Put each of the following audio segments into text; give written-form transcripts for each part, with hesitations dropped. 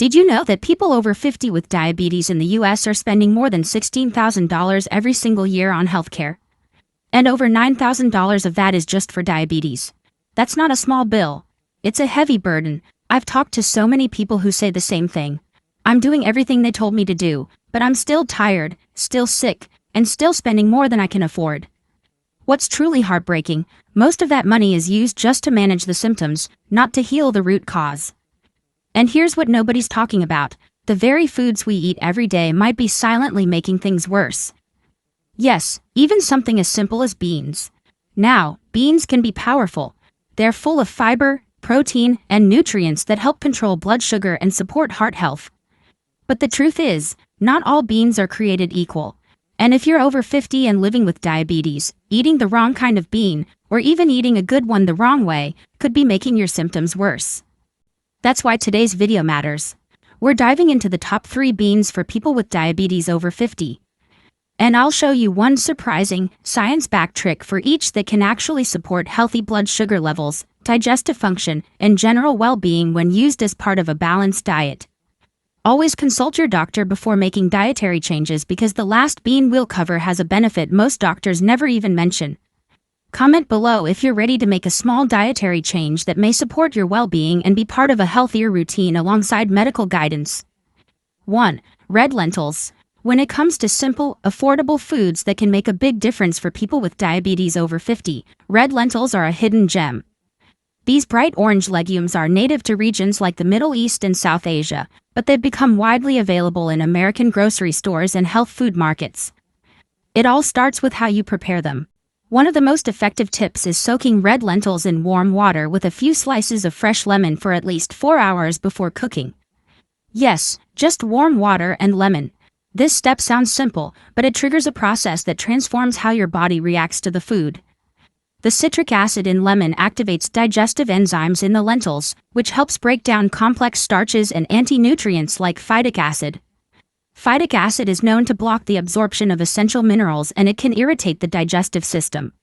Did you know that people over 50 with diabetes in the US are spending more than $16,000 every single year on healthcare? And over $9,000 of that is just for diabetes. That's not a small bill. It's a heavy burden. I've talked to so many people who say the same thing. I'm doing everything they told me to do, but I'm still tired, still sick, and still spending more than I can afford. What's truly heartbreaking, most of that money is used just to manage the symptoms, not to heal the root cause. And here's what nobody's talking about. The very foods we eat every day might be silently making things worse. Yes, even something as simple as beans. Now, beans can be powerful. They're full of fiber, protein, and nutrients that help control blood sugar and support heart health. But the truth is, not all beans are created equal. And if you're over 50 and living with diabetes, eating the wrong kind of bean, or even eating a good one the wrong way, could be making your symptoms worse. That's why today's video matters. We're diving into the top 3 beans for people with diabetes over 50. And I'll show you one surprising, science-backed trick for each that can actually support healthy blood sugar levels, digestive function, and general well-being when used as part of a balanced diet. Always consult your doctor before making dietary changes because the last bean we'll cover has a benefit most doctors never even mention. Comment below if you're ready to make a small dietary change that may support your well-being and be part of a healthier routine alongside medical guidance. 1. Red lentils. When it comes to simple, affordable foods that can make a big difference for people with diabetes over 50, red lentils are a hidden gem. These bright orange legumes are native to regions like the Middle East and South Asia, but they've become widely available in American grocery stores and health food markets. It all starts with how you prepare them. One of the most effective tips is soaking red lentils in warm water with a few slices of fresh lemon for at least 4 hours before cooking. Yes, just warm water and lemon. This step sounds simple, but it triggers a process that transforms how your body reacts to the food. The citric acid in lemon activates digestive enzymes in the lentils, which helps break down complex starches and anti-nutrients like phytic acid. Phytic acid is known to block the absorption of essential minerals and it can irritate the digestive system.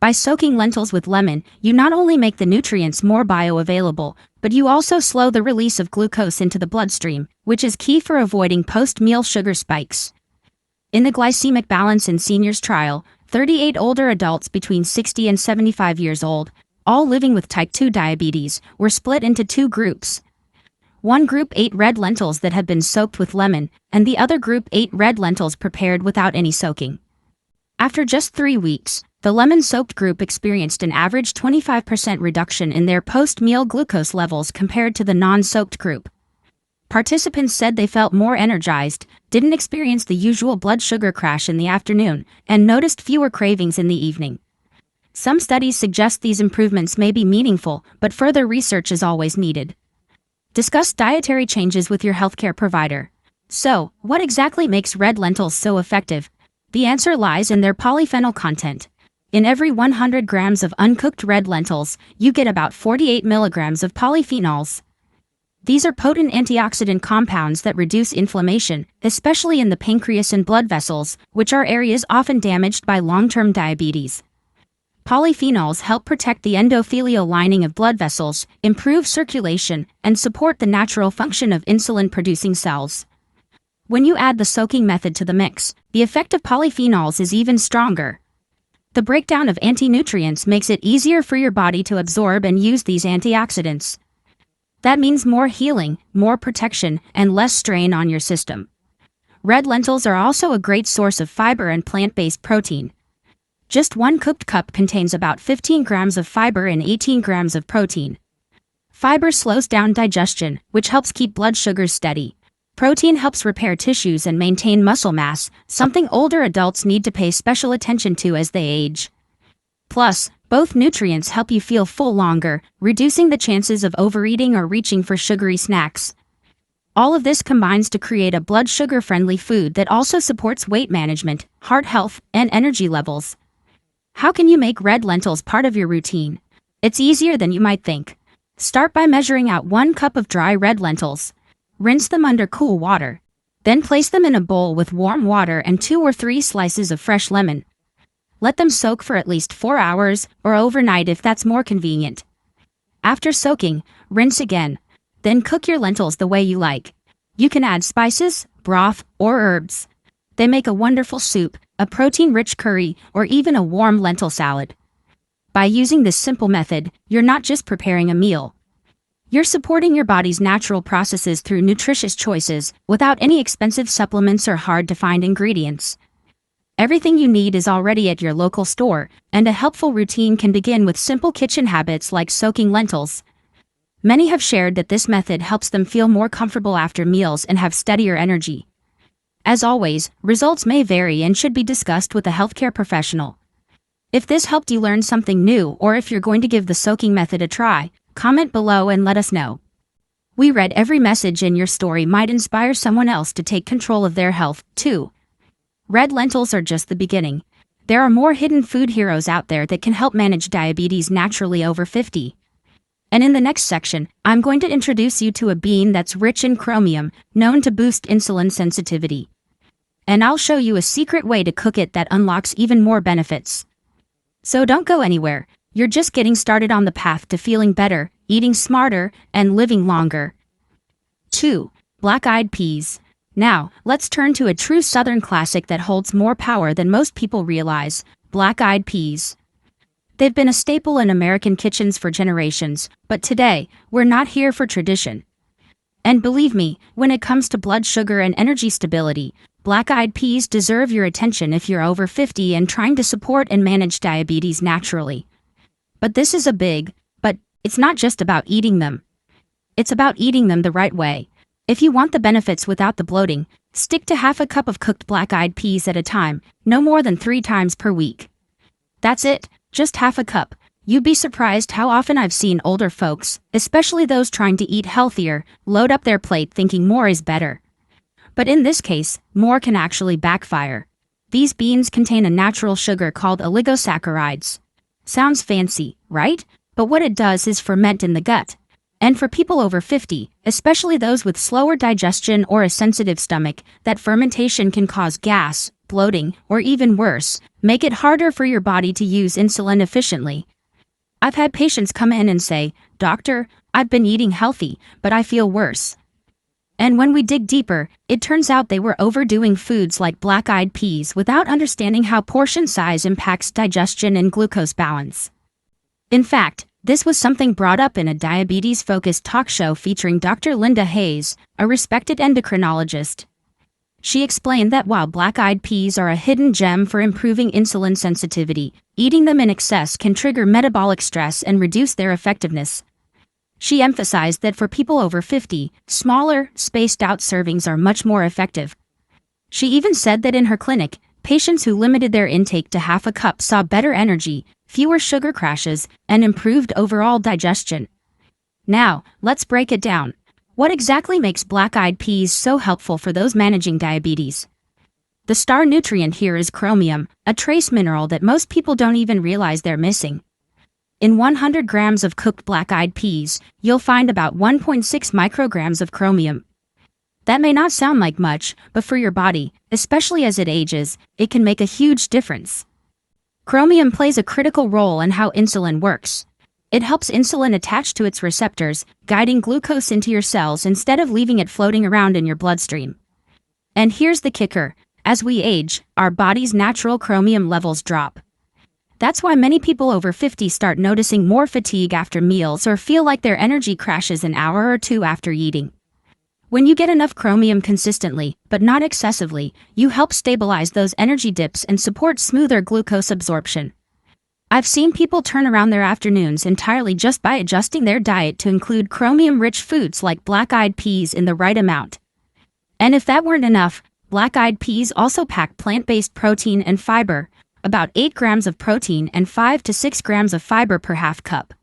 By soaking lentils with lemon, you not only make the nutrients more bioavailable, but you also slow the release of glucose into the bloodstream, which is key for avoiding post-meal sugar spikes. In the glycemic balance in seniors trial, 38 older adults between 60 and 75 years old, all living with type 2 diabetes, were split into 2 groups. One group ate red lentils that had been soaked with lemon, and the other group ate red lentils prepared without any soaking. After just 3 weeks, the lemon-soaked group experienced an average 25% reduction in their post-meal glucose levels compared to the non-soaked group. Participants said they felt more energized, didn't experience the usual blood sugar crash in the afternoon, and noticed fewer cravings in the evening. Some studies suggest these improvements may be meaningful, but further research is always needed. Discuss dietary changes with your healthcare provider. So, what exactly makes red lentils so effective? The answer lies in their polyphenol content. In every 100 grams of uncooked red lentils, you get about 48 milligrams of polyphenols. These are potent antioxidant compounds that reduce inflammation, especially in the pancreas and blood vessels, which are areas often damaged by long-term diabetes. Polyphenols help protect the endothelial lining of blood vessels, improve circulation, and support the natural function of insulin-producing cells. When you add the soaking method to the mix, the effect of polyphenols is even stronger. The breakdown of anti-nutrients makes it easier for your body to absorb and use these antioxidants. That means more healing, more protection, and less strain on your system. Red lentils are also a great source of fiber and plant-based protein. Just 1 cooked cup contains about 15 grams of fiber and 18 grams of protein. Fiber slows down digestion, which helps keep blood sugars steady. Protein helps repair tissues and maintain muscle mass, something older adults need to pay special attention to as they age. Plus, both nutrients help you feel full longer, reducing the chances of overeating or reaching for sugary snacks. All of this combines to create a blood sugar-friendly food that also supports weight management, heart health, and energy levels. How can you make red lentils part of your routine? It's easier than you might think. Start by measuring out 1 cup of dry red lentils. Rinse them under cool water. Then place them in a bowl with warm water and 2 or 3 slices of fresh lemon. Let them soak for at least 4 hours, or overnight if that's more convenient. After soaking, rinse again. Then cook your lentils the way you like. You can add spices, broth, or herbs. They make a wonderful soup, a protein-rich curry, or even a warm lentil salad. By using this simple method, you're not just preparing a meal. You're supporting your body's natural processes through nutritious choices, without any expensive supplements or hard-to-find ingredients. Everything you need is already at your local store, and a helpful routine can begin with simple kitchen habits like soaking lentils. Many have shared that this method helps them feel more comfortable after meals and have steadier energy. As always, results may vary and should be discussed with a healthcare professional. If this helped you learn something new, or if you're going to give the soaking method a try, comment below and let us know. We read every message in your story might inspire someone else to take control of their health, too. Red lentils are just the beginning. There are more hidden food heroes out there that can help manage diabetes naturally over 50. And in the next section, I'm going to introduce you to a bean that's rich in chromium, known to boost insulin sensitivity. And I'll show you a secret way to cook it that unlocks even more benefits. So don't go anywhere, you're just getting started on the path to feeling better, eating smarter, and living longer. 2. Black-eyed peas. Now, let's turn to a true Southern classic that holds more power than most people realize: black-eyed peas. They've been a staple in American kitchens for generations, but today, we're not here for tradition. And believe me, when it comes to blood sugar and energy stability, black-eyed peas deserve your attention if you're over 50 and trying to support and manage diabetes naturally. But this is a big but. It's not just about eating them. It's about eating them the right way. If you want the benefits without the bloating, stick to half a cup of cooked black-eyed peas at a time, no more than 3 times per week. That's it, just half a cup. You'd be surprised how often I've seen older folks, especially those trying to eat healthier, load up their plate thinking more is better. But in this case, more can actually backfire. These beans contain a natural sugar called oligosaccharides. Sounds fancy, right? But what it does is ferment in the gut. And for people over 50, especially those with slower digestion or a sensitive stomach, that fermentation can cause gas, bloating, or even worse, make it harder for your body to use insulin efficiently. I've had patients come in and say, "Doctor, I've been eating healthy, but I feel worse." And when we dig deeper, it turns out they were overdoing foods like black-eyed peas without understanding how portion size impacts digestion and glucose balance. In fact, this was something brought up in a diabetes-focused talk show featuring Dr. Linda Hayes, a respected endocrinologist. She explained that while black-eyed peas are a hidden gem for improving insulin sensitivity, eating them in excess can trigger metabolic stress and reduce their effectiveness. She emphasized that for people over 50, smaller, spaced-out servings are much more effective. She even said that in her clinic, patients who limited their intake to half a cup saw better energy, fewer sugar crashes, and improved overall digestion. Now, let's break it down. What exactly makes black-eyed peas so helpful for those managing diabetes? The star nutrient here is chromium, a trace mineral that most people don't even realize they're missing. In 100 grams of cooked black-eyed peas, you'll find about 1.6 micrograms of chromium. That may not sound like much, but for your body, especially as it ages, it can make a huge difference. Chromium plays a critical role in how insulin works. It helps insulin attach to its receptors, guiding glucose into your cells instead of leaving it floating around in your bloodstream. And here's the kicker: as we age, our body's natural chromium levels drop. That's why many people over 50 start noticing more fatigue after meals or feel like their energy crashes an hour or two after eating. When you get enough chromium consistently, but not excessively, you help stabilize those energy dips and support smoother glucose absorption. I've seen people turn around their afternoons entirely just by adjusting their diet to include chromium-rich foods like black-eyed peas in the right amount. And if that weren't enough, black-eyed peas also pack plant-based protein and fiber, about 8 grams of protein and 5 to 6 grams of fiber per half cup.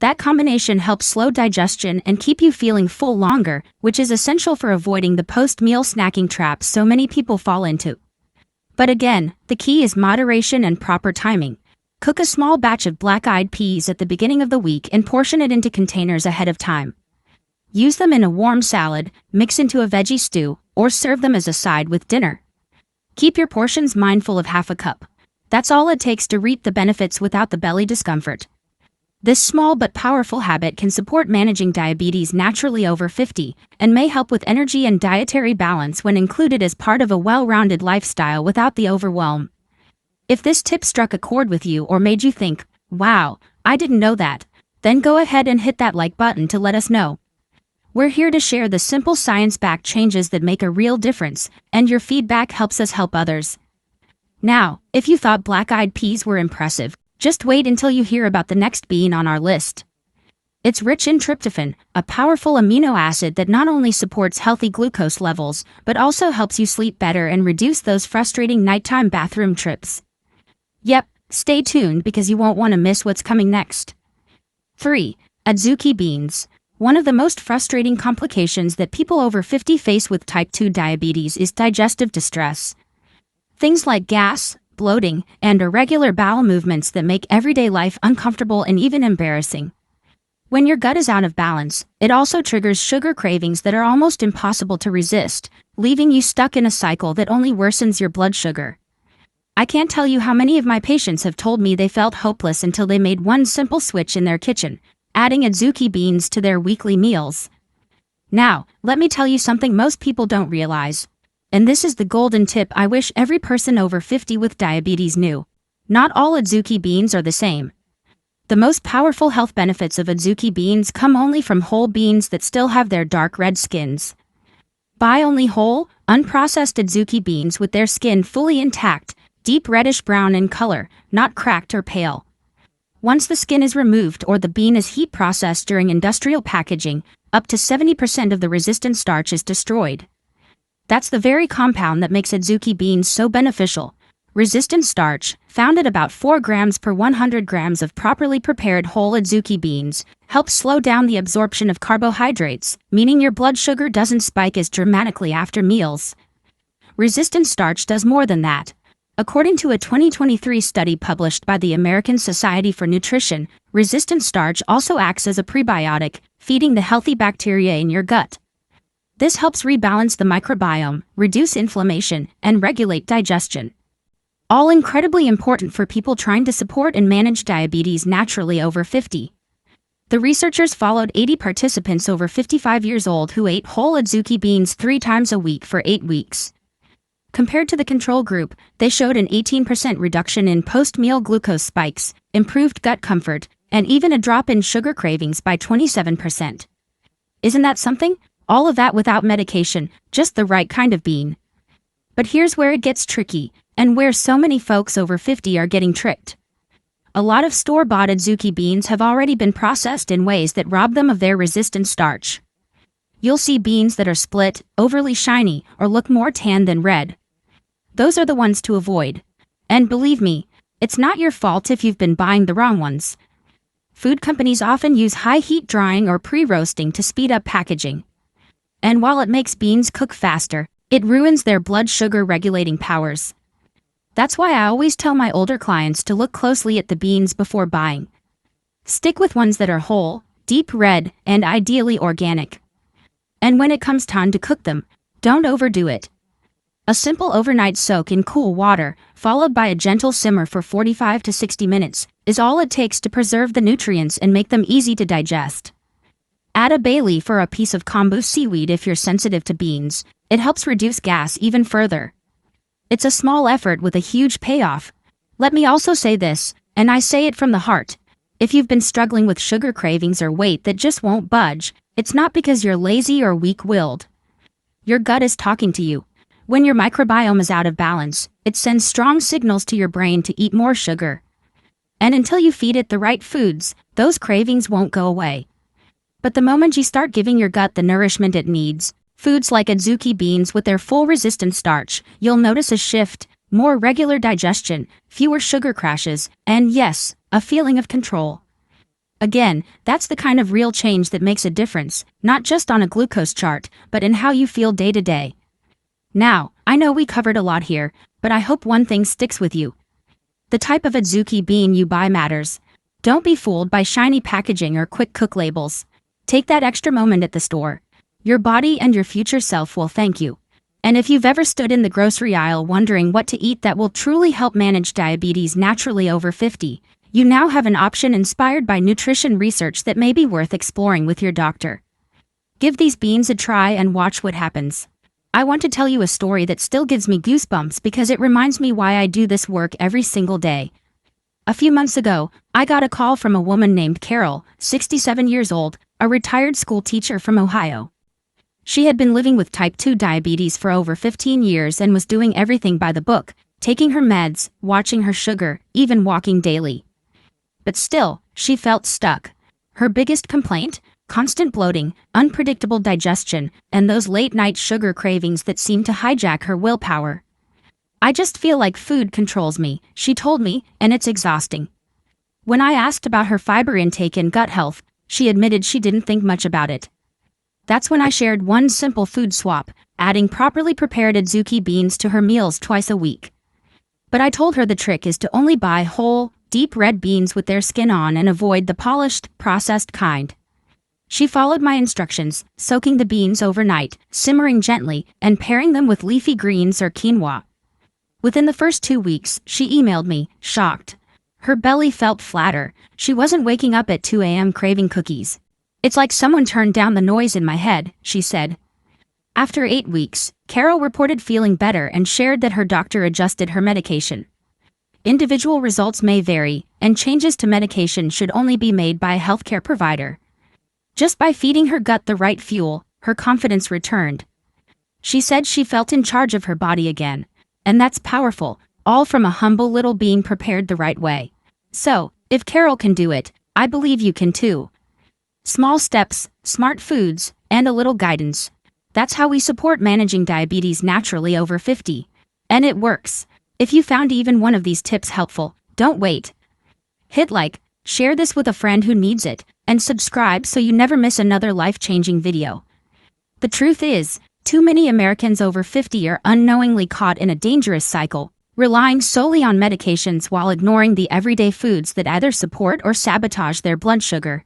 That combination helps slow digestion and keep you feeling full longer, which is essential for avoiding the post-meal snacking traps so many people fall into. But again, the key is moderation and proper timing. Cook a small batch of black-eyed peas at the beginning of the week and portion it into containers ahead of time. Use them in a warm salad, mix into a veggie stew, or serve them as a side with dinner. Keep your portions mindful of half a cup. That's all it takes to reap the benefits without the belly discomfort. This small but powerful habit can support managing diabetes naturally over 50 and may help with energy and dietary balance when included as part of a well-rounded lifestyle without the overwhelm. If this tip struck a chord with you or made you think, wow, I didn't know that, then go ahead and hit that like button to let us know. We're here to share the simple science-backed changes that make a real difference, and your feedback helps us help others. Now, if you thought black-eyed peas were impressive, just wait until you hear about the next bean on our list. It's rich in tryptophan, a powerful amino acid that not only supports healthy glucose levels, but also helps you sleep better and reduce those frustrating nighttime bathroom trips. Yep, stay tuned because you won't want to miss what's coming next. 3. Adzuki beans. One of the most frustrating complications that people over 50 face with type 2 diabetes is digestive distress. Things like gas, bloating, and irregular bowel movements that make everyday life uncomfortable and even embarrassing. When your gut is out of balance, it also triggers sugar cravings that are almost impossible to resist, leaving you stuck in a cycle that only worsens your blood sugar. I can't tell you how many of my patients have told me they felt hopeless until they made one simple switch in their kitchen, adding adzuki beans to their weekly meals. Now, let me tell you something most people don't realize. And this is the golden tip I wish every person over 50 with diabetes knew. Not all adzuki beans are the same. The most powerful health benefits of adzuki beans come only from whole beans that still have their dark red skins. Buy only whole, unprocessed adzuki beans with their skin fully intact, deep reddish-brown in color, not cracked or pale. Once the skin is removed or the bean is heat processed during industrial packaging, up to 70% of the resistant starch is destroyed. That's the very compound that makes adzuki beans so beneficial. Resistant starch, found at about 4 grams per 100 grams of properly prepared whole adzuki beans, helps slow down the absorption of carbohydrates, meaning your blood sugar doesn't spike as dramatically after meals. Resistant starch does more than that. According to a 2023 study published by the American Society for Nutrition, resistant starch also acts as a prebiotic, feeding the healthy bacteria in your gut. This helps rebalance the microbiome, reduce inflammation, and regulate digestion. All incredibly important for people trying to support and manage diabetes naturally over 50. The researchers followed 80 participants over 55 years old who ate whole adzuki beans 3 times a week for 8 weeks. Compared to the control group, they showed an 18% reduction in post-meal glucose spikes, improved gut comfort, and even a drop in sugar cravings by 27%. Isn't that something? All of that without medication, just the right kind of bean. But here's where it gets tricky, and where so many folks over 50 are getting tricked. A lot of store-bought adzuki beans have already been processed in ways that rob them of their resistant starch. You'll see beans that are split, overly shiny, or look more tan than red. Those are the ones to avoid. And believe me, it's not your fault if you've been buying the wrong ones. Food companies often use high-heat drying or pre-roasting to speed up packaging. And while it makes beans cook faster, it ruins their blood sugar regulating powers. That's why I always tell my older clients to look closely at the beans before buying. Stick with ones that are whole, deep red, and ideally organic. And when it comes time to cook them, don't overdo it. A simple overnight soak in cool water, followed by a gentle simmer for 45 to 60 minutes, is all it takes to preserve the nutrients and make them easy to digest. Add a bay leaf or a piece of kombu seaweed if you're sensitive to beans. It helps reduce gas even further. It's a small effort with a huge payoff. Let me also say this, and I say it from the heart. If you've been struggling with sugar cravings or weight that just won't budge, it's not because you're lazy or weak-willed. Your gut is talking to you. When your microbiome is out of balance, it sends strong signals to your brain to eat more sugar. And until you feed it the right foods, those cravings won't go away. But the moment you start giving your gut the nourishment it needs, foods like adzuki beans with their full resistant starch, you'll notice a shift, more regular digestion, fewer sugar crashes, and yes, a feeling of control. Again, that's the kind of real change that makes a difference, not just on a glucose chart, but in how you feel day to day. Now, I know we covered a lot here, but I hope one thing sticks with you. The type of adzuki bean you buy matters. Don't be fooled by shiny packaging or quick cook labels. Take that extra moment at the store. Your body and your future self will thank you. And if you've ever stood in the grocery aisle wondering what to eat that will truly help manage diabetes naturally over 50, You now have an option inspired by nutrition research that may be worth exploring with your doctor. Give these beans a try and watch what happens. I want to tell you a story that still gives me goosebumps because it reminds me why I do this work every single day. A few months ago, I got a call from a woman named Carol, 67 years old, a retired school teacher from Ohio. She had been living with type 2 diabetes for over 15 years and was doing everything by the book, taking her meds, watching her sugar, even walking daily. But still, she felt stuck. Her biggest complaint? Constant bloating, unpredictable digestion, and those late-night sugar cravings that seemed to hijack her willpower. I just feel like food controls me, she told me, and it's exhausting. When I asked about her fiber intake and gut health, she admitted she didn't think much about it. That's when I shared one simple food swap, adding properly prepared adzuki beans to her meals twice a week. But I told her the trick is to only buy whole, deep red beans with their skin on and avoid the polished, processed kind. She followed my instructions, soaking the beans overnight, simmering gently, and pairing them with leafy greens or quinoa. Within the first 2 weeks, she emailed me, shocked. Her belly felt flatter. She wasn't waking up at 2 a.m. craving cookies. It's like someone turned down the noise in my head, she said. After 8 weeks, Carol reported feeling better and shared that her doctor adjusted her medication. Individual results may vary, and changes to medication should only be made by a healthcare provider. Just by feeding her gut the right fuel, her confidence returned. She said she felt in charge of her body again. And that's powerful, all from a humble little bean prepared the right way. So, if Carol can do it, I believe you can too. Small steps, smart foods, and a little guidance. That's how we support managing diabetes naturally over 50. And it works. If you found even one of these tips helpful, don't wait. Hit like, share this with a friend who needs it, and subscribe so you never miss another life-changing video. The truth is, too many Americans over 50 are unknowingly caught in a dangerous cycle, relying solely on medications while ignoring the everyday foods that either support or sabotage their blood sugar.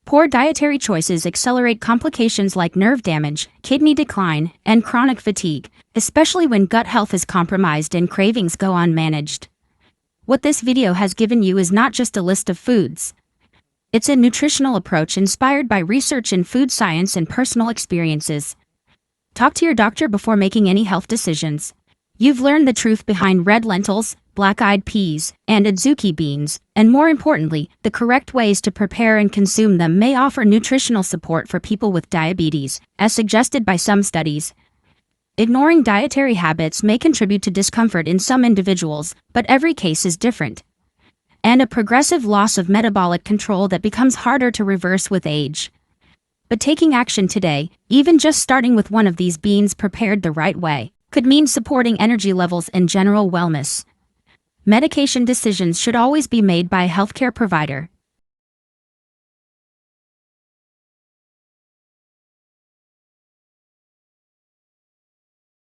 Poor dietary choices accelerate complications like nerve damage, kidney decline, and chronic fatigue, especially when gut health is compromised and cravings go unmanaged. What this video has given you is not just a list of foods. It's a nutritional approach inspired by research in food science and personal experiences. Talk to your doctor before making any health decisions. You've learned the truth behind red lentils, black-eyed peas, and adzuki beans, and more importantly, the correct ways to prepare and consume them may offer nutritional support for people with diabetes, as suggested by some studies. Ignoring dietary habits may contribute to discomfort in some individuals, but every case is different. And a progressive loss of metabolic control that becomes harder to reverse with age. But taking action today, even just starting with one of these beans prepared the right way, could mean supporting energy levels and general wellness. Medication decisions should always be made by a healthcare provider,